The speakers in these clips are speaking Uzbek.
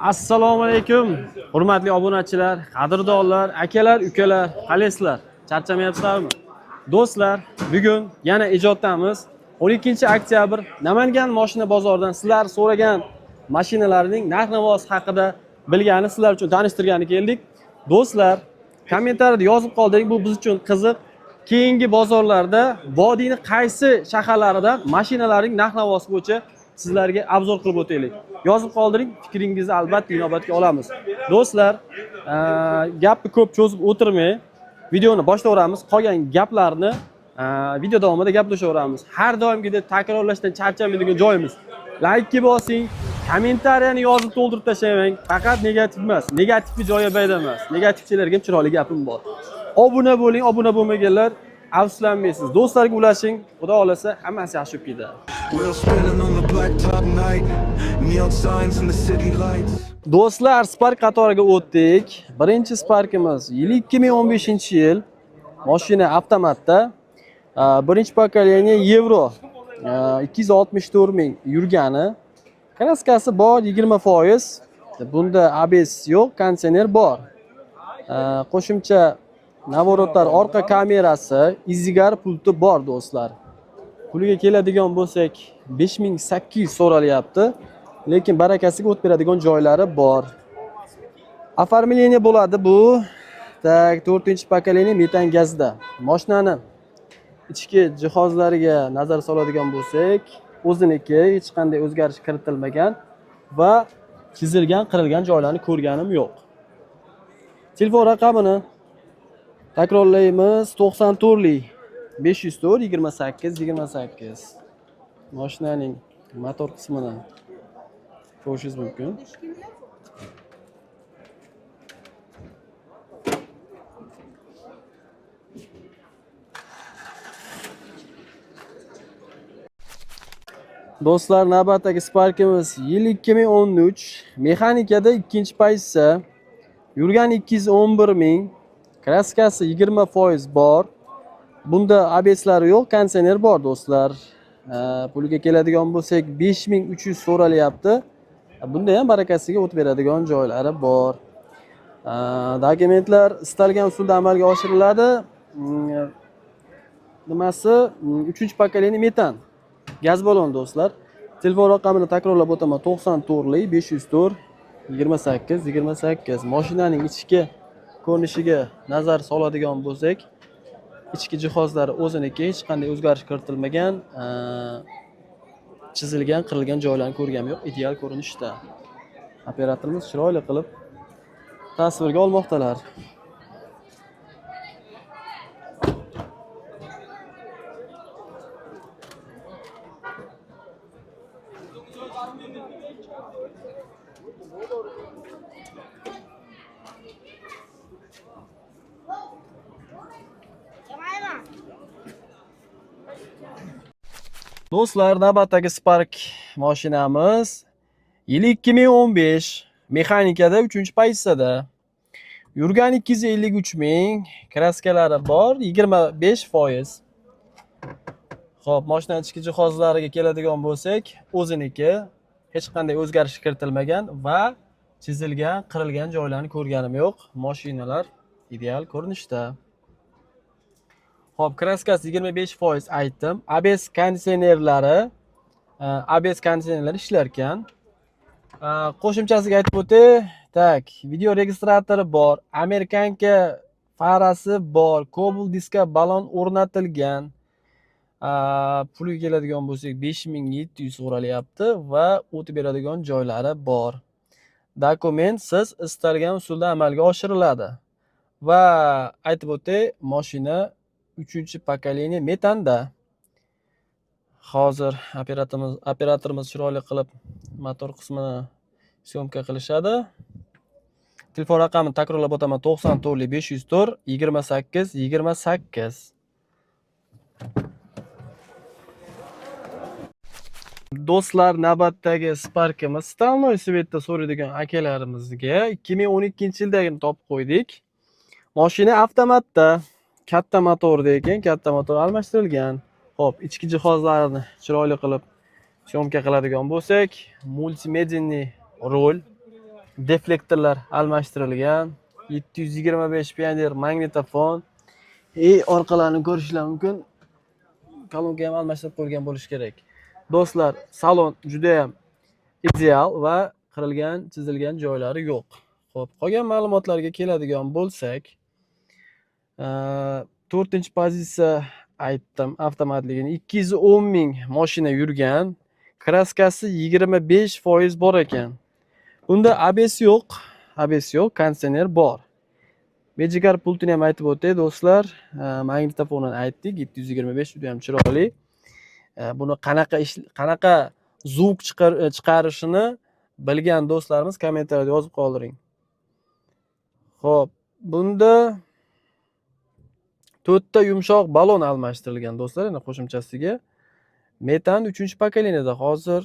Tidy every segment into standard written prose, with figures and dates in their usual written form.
Assalomu alaykum. Hurmatli obunachilar, qadrdonlar, akalar, ukalar, qalaysizlar? Charchamayapsizlarmi? Do'stlar, bugun yana ijoddamiz. 12-oktyabr Namangan mashina bozoridan sizlar so'ragan mashinalarning narx-navosi haqida bilgani sizlar uchun tanishtirgani keldik. Do'stlar, kommentariyada yozib qoldiring, bu biz uchun qiziq. Keyingi bozorlarda vodiyning qaysi shaharlaridan mashinalarning narx-navosi bo'yicha sizlarga obzor qilib o'taylik. Yozib qoldiring, fikringizni albatta inobatga olamiz. Do'stlar, gapni ko'p cho'zib o'tirmay, videoni boshlayveramiz. Qolgan gaplarni video davomida gaplashaveramiz. Har doimgidek takrorlashdan charchamaydigan joyimiz. Like bosing, kommentariyani yozib to'ldirib tashlamang. Faqat negativ emas, negativni joyi bayda emas. Negativchilarga ham chiroyli gapim bor. Obuna bo'ling, obuna bo'lmaganlar afsuslanmaysiz. Do'stlarga ulashing. Xudo xolasa hammasi yaxshi bo'lib ketadi. Do'stlar, Spark qatoriga o'tdik. Birinchi Sparkimiz yil 2015-yil. Mashina avtomatda. Birinchi pokoleniya Euro 264 ming yurgani. Kraskasi bor 20%. Bunda ABS yo'q, konditsioner bor. Qo'shimcha navorotlar, orqa kamerasi, izigar pulti bor do'stlar. Puliga keladigan bo'lsak 5800 so'ralyapti, lekin barakasiga o't beradigan joylari bor. Оформление bo'ladi bu. Tak, 4-pokoleniya metan gazda. Mashinani ichki jihozlariga nazar soladigan bo'lsak, o'ziniki hech qanday o'zgarish kiritilmagan va chizilgan, qirilgan joylarni ko'rganim yo'q. Telefon raqamini takrorlaymiz. 94lik 504 28 28. Mashinaning motor qismini ko'rishingiz mumkin. Do'stlar, navbatdagi Sparkimiz yil 2013, mexanikada 2-pozitsiya. Yurgani 211 ming. Kraskasi 20% bor. Bunda ABS'lari yo'q, konditsioner bor do'stlar. Puliga keladigan bo'lsak 5300 so'ralyapti. Bunda ham barakasiga o't beradigan joylari bor. Dokumentlar istalgan usulda amalga oshiriladi. Nimasi? 3-pokoleniya metan gaz balon do'stlar. Telefon raqamini takrorlab o'taman. 94lik 504 28 28. Mashinaning ichki ko'rinishiga nazar soladigan bo'lsak, ichki jihozlari o'ziniki, hech qanday o'zgarish kiritilmagan, chizilgan, qirilgan joylarni ko'rganim yo'q, ideal ko'rinishda. Operatorimiz chiroyli qilib tasvirga olmoqdalar. Do'stlar, navbatdagi Spark mashinamiz yil 2015, mexanikada 3-pozitsiyada. Yurgani 253 ming, kraskalari bor 25%. Xo'p, mashina ichki jihozlariga keladigan bo'lsak, o'ziniki, hech qanday o'zgarish kiritilmagan va chizilgan, qirilgan joylarni ko'rganim yo'q. Mashinalar ideal ko'rinishda. Xo'p, kraskasi 25% aytdim. ABS konditsionerlari ishlar ekan. Qo'shimchasiga aytib o'tay. Tak, video registratori bor, Amerikanka farasi bor, Cobalt diska balon o'rnatilgan. Puliga keladigan bo'lsak 5700 so'ralyapti va o't beradigan joylari bor. Dokument siz istalgan usulda amalga oshiriladi. Va aytib o'tay, mashina 3-pokoleniya metanda. Hozir operatorimiz chiroyli qilib motor qismini syomka qilishadi. Telefon raqamini takrorlab o'taman. 94lik 504 28 28. Do'stlar, navbatdagi Sparkimiz Stalnoy Svetda so'raydigan akalarimizga 2012-yildagini topib qo'ydik. Mashina avtomatda, katta motorda ekan, katta motor almashtirilgan. Xo'p, ichki jihozlarini chiroyli qilib syomka qiladigan bo'lsak, multimedianing rol Deflektorlar almashtirilgan. 725 Pioneer magnitofon. Orqalarini ko'rishlar mumkin. Kolonka ham almashtirib qo'yilgan bo'lishi kerak. Do'stlar, salon juda ham ideal va qirilgan, chizilgan joylari yo'q. Xo'p, qolgan ma'lumotlarga keladigan bo'lsak, 4-pozitsiya aytdim, avtomatligini 210 ming mashina yurgan, kraskasi 25% bor ekan. Bunda ABS yo'q, konditsioner bor. Magicar pultini ham aytib o'tay do'stlar, magnitofonini aytdik, 725 juda ham chiroyli. Buni qanaqa zvuk chiqarishini bilgan do'stlarimiz kommentariyada yozib qoldiring. Xo'p, bunda 4 ta yumshoq balon almashtirilgan do'stlar, yana qo'shimchasiga. Metan 3-pokoleniyada hozir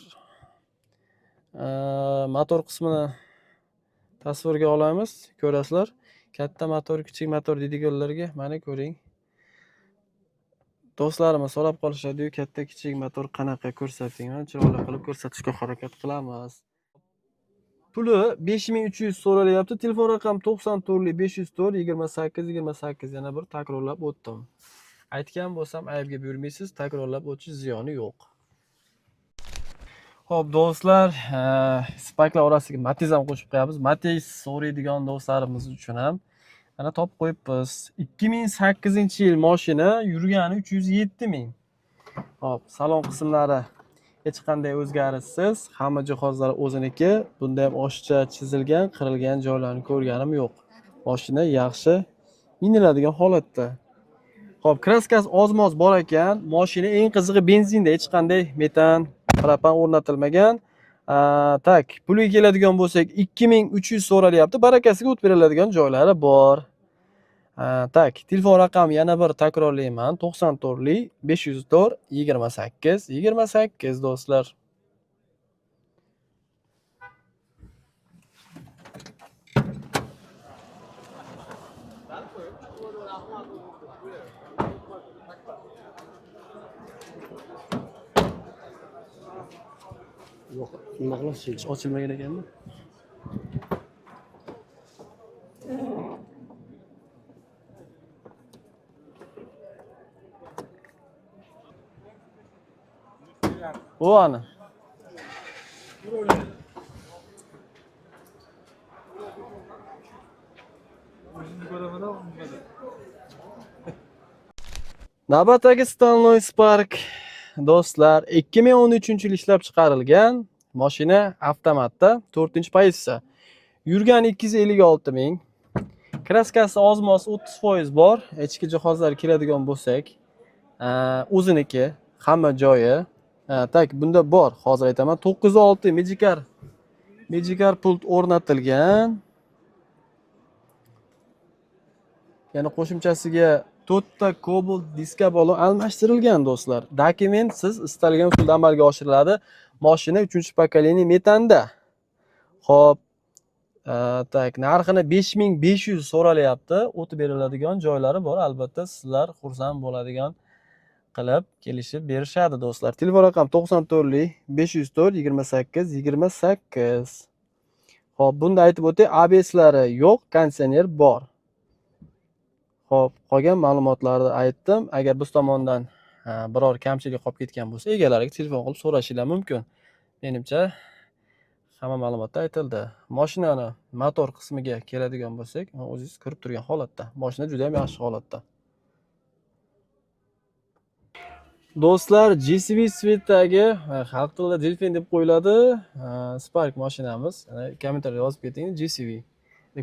motor qismini tasvirga olamiz, ko'rasizlar. Katta motor, kichik motor deydiganlarga mana ko'ring. Do'stlarimiz so'rab qolishadi-yu, katta kichik motor qanaqa ko'rsating, mana chiroyli qilib ko'rsatishga harakat qilamiz. Puli 5300 so'ralyapti. Telefon raqam 94 504 28 28. Yana bir takrorlab o'tdim. Aytgan bo'lsam aybga buyurmaysiz, takrorlab o'tish ziyoni yo'q. Xo'p do'stlar, Spark'lar orasiga Matiz ham qo'shib qo'yamiz. Matiz so'raydigan do'stlarimiz uchun ham mana topib qo'yibmiz. 2008-yil mashina, yurgani 307 ming. Xo'p, salon qismlari hech qanday o'zgarishsiz, hamma jihozlar o'ziniki. Bunda ham oshiqcha chizilgan, qirilgan joylarni ko'rganim yo'q. Mashina yaxshi miniladigan holatda. Xo'p, kraskasi oz-moz bor ekan. Mashina eng qizig'i benzinda, hech qanday metan, propan o'rnatilmagan. Tak, puliga keladigan bo'lsak 2300 so'ralyapti. Barakasiga o't beriladigan joylari bor. Tak, telefon raqam yana bir takrorlayman. 94 504 28 28 do'stlar. Yo'q, nima qilasiz? Ochilmagan ekanmi? Bu ana. Navbatdagi Stanley Spark do'stlar 2013-yil ishlab chiqarilgan mashina, avtomatda 4-pozitsiya. Yurgani 256 ming. Kraskasi oz-moz 30% bor. Ichki jihozlar keladigan bo'lsak, o'ziniki, hamma joyi. Tak, bunda bor. Hozir aytaman, 906 Magicar pult o'rnatilgan. Yana qo'shimchasiga 4 ta Cobalt diska balon almashtirilgan do'stlar. Dokument siz istalgan usulda amalga oshiriladi. Mashina 3-pokoleniya metanda. Xo'p, tak, narxini 5500 so'ralyapti. O'tib beriladigan joylari bor. Albatta, sizlar xursand bo'ladigan qilib kelishib berishadi do'stlar. Telefon raqam 94 504 28 28. Xo'p, bunda aytib o'tay, ABSlari yo'q, konditsioner bor. Xo'p, qolgan ma'lumotlarni aytdim. Agar biz tomondan biror kamchilik qolib ketgan bo'lsa, egalariga telefon qilib so'rashingiz mumkin. Menimcha hamma ma'lumotlar aytildi. Mashinani motor qismiga keladigan bo'lsak, o'zingiz ko'rib turgan holatda. Mashina juda ham yaxshi holatda. Do'stlar, GCV Svetdagi xalq tilida Delfin deb qo'yiladi. Spark mashinamiz. Kommentariyada yozib keting, GCV.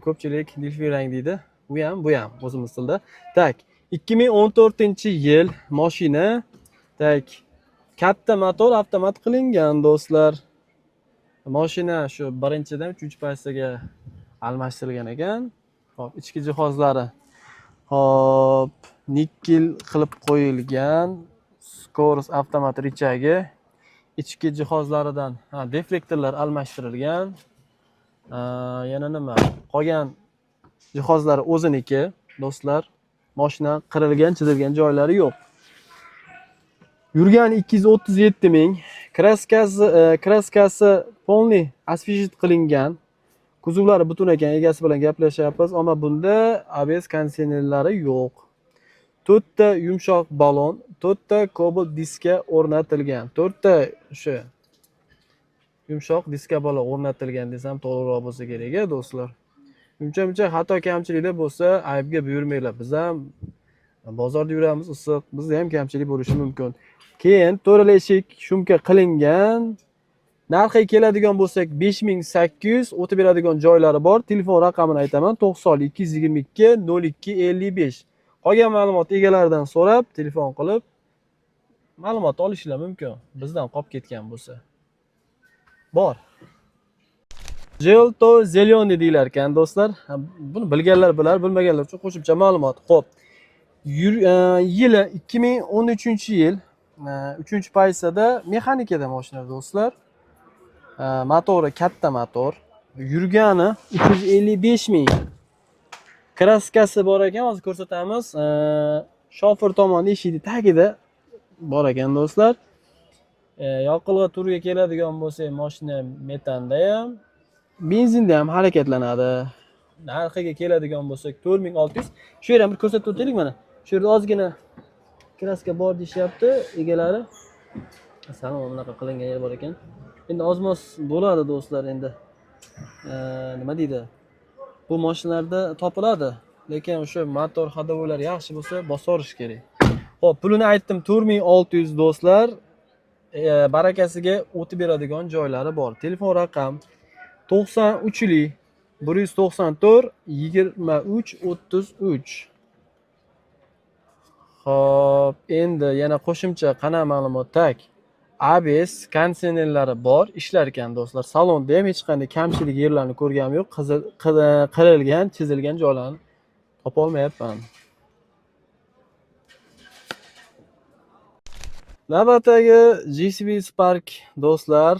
Ko'pchilik Delfin rang deydi. Bu ham o'zimiz tilda. Tak, 2014-yil mashina. Tak, katta motor, avtomat qilingan do'stlar. Mashina shu birinchidan 3-pozitsiyaga almashtirilgan ekan. Hop, ichki jihozlari hop, nikkel qilib qo'yilgan. Skors avtomat richagi. Ichki jihozlaridan deflektorlar almashtirilgan. Yana nima? Qolgan jihozlari o'ziniki do'stlar. Mashina qirilgan, chizilgan joylari yo'q. Yurgan 237 ming. Kraskasi polni asfijit qilingan. Kuzovlari butun ekan, egasi bilan gaplashyapmiz, ammo bunda ABS konditsionerlari yo'q. 4 ta yumshoq balon, 4 ta Cobalt diska o'rnatilgan. 4 ta o'sha yumshoq diska balon o'rnatilgan desam to'g'riroq bo'lsa kerak, do'stlar. Uncha-muncha xato kamchiliklar bo'lsa, aybga buyurmanglar. Biz ham bozorda yuramiz, issiq, bizda ham kamchilik bo'lishi mumkin. Keyin to'rala eshik shumka qilingan. Narxi keladigan bo'lsak 5800, o'tib beradigan joylari bor. Telefon raqamini aytaman: 90 222 02 55. Qolgan ma'lumot egalaridan so'rab, telefon qilib ma'lumot olishinglar mumkin. Bizdan qolib ketgan bo'lsa. Bor. Jelto Zelyoniy deyilar ekan, do'stlar. Buni bilganlar bilar, bilmaganlar uchun qo'shimcha ma'lumot. Xo'p. Yili 2013-yil 3-payisada mexanikada mashina, do'stlar. Motori katta motor. Yurgani 355 ming. Kraskasi bor ekan, hozir ko'rsatamiz. Shofer tomon eshigi tagida bor ekan, do'stlar. Yoqilg'i turiga keladigan bo'lsak, mashina metanda ham, benzinda ham harakatlanadi. Narxiga keladigan bo'lsak 4600. Shu yerga bir ko'rsatib o'taylik mana. Shu yerda ozgina kraska bor deyapti egalari. Salon bunaqa qilingan yer bor ekan. Endi ozmos bo'ladi, do'stlar, endi. Nima deydi? Bu mashinalarda topiladi, lekin o'sha motor ходовойлар yaxshi bo'lsa bosorish kerak. Xo'p, pulini aytdim 4600, do'stlar. Barakasiga o'tib beradigan joylari bor. Telefon raqam 93lik 194 23 33. Xo'p, endi yana qo'shimcha qana ma'lumot tak. ABS konditsionerlari bor, ishlar ekan, do'stlar. Salonda ham hech qanday kamchilik yerlarni ko'rganim yo'q. Qirilgan, chizilgan joylarni topa olmayapman. Navbatdagi GSB Spark, do'stlar,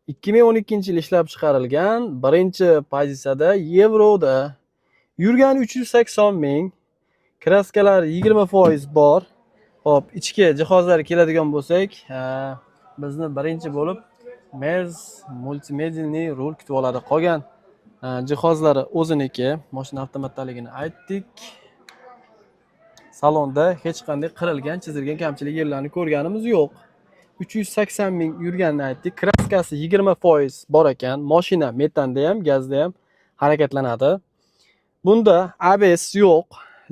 2012-yil ishlab chiqarilgan, birinchi pozitsiyada Yevroda. Yurgani 380 ming. Kraskalar 20% bor. Hop, ichki jihozlari keladigan bo'lsak, bizni birinchi bo'lib MERS multimedialniy rul kutib oladi. Qolgan jihozlari o'ziniki. Mashina avtomatdaligini aytdik. Salonda hech qanday qirilgan, chizilgan kamchilik yerlarni ko'rganimiz yo'q. 380 ming yurganini aytdik. Kraskasi 20% bor ekan. Mashina metanda ham, gazda ham harakatlanadi. Bunda ABS yo'q,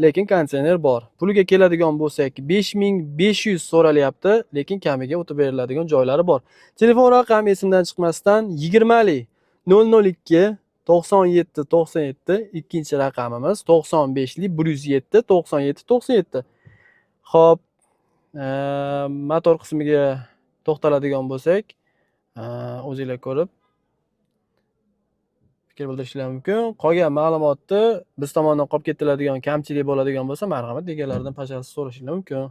lekin konditsioner bor. Puliga keladigan bo'lsak 5500 so'ralyapti, lekin kamiga o'tib beriladigan joylari bor. Telefon raqami esimdan chiqmasdan 20lik 002 97 97, ikkinchi raqamimiz 95lik 107 97 97. Xo'p, motor qismiga to'xtaladigan bo'lsak, o'zingizlar ko'rib fikr bildirishlar mumkin. Qolgan ma'lumotni biz tomonidan qolib ketiladigan kamchilik bo'ladigan bo'lsa, marhamat egalaridan pashasi so'rashingiz mumkin.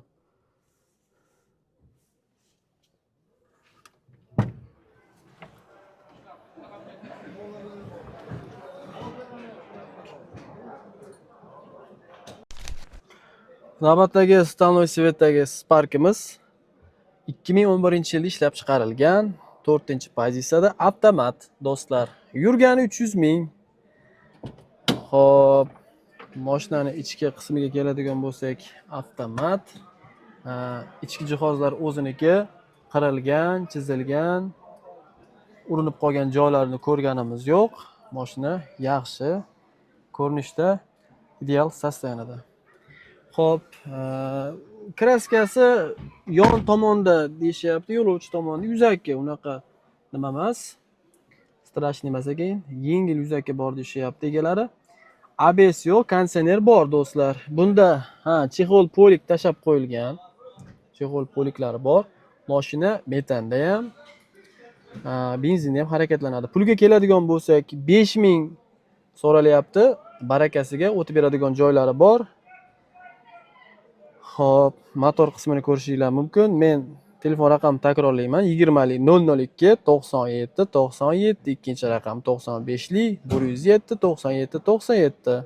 Navbatdagi Stanoy Svetdagi Sparkimiz 2011-yilda ishlab chiqarilgan, 4-pozitsiyada avtomat, do'stlar. Yurgani 300 ming. Xo'p, mashinaning ichki qismiga keladigan bo'lsak, avtomat. Ichki jihozlar o'ziniki, qirilgan, chizilgan, urinib qolgan joylarini ko'rganimiz yo'q. Mashina yaxshi ko'rinishda, ideal sostoyanida. Xo'p, kraskasi yon tomonda deyishyapti, yo'lovchi tomonda yuzaki, unaqa nima emas. Strashniy emas ekan, yengil yuzaki bor deyishyapti egalari. ABS yo'q, konditsioner bor, do'stlar. Bunda chexol polik tashab qo'yilgan. Chexol poliklari bor. Mashina metanda ham, benzinda ham harakatlanadi. Pulga keladigan bo'lsak 5000 so'ralyapti. Barakasiga o'tib beradigan joylari bor. Xo'p, motor qismini ko'rishingiz mumkin. Men telefon raqamni takrorlayman: 20lik 002 97 97, ikkinchi raqam 95lik 107 97 97.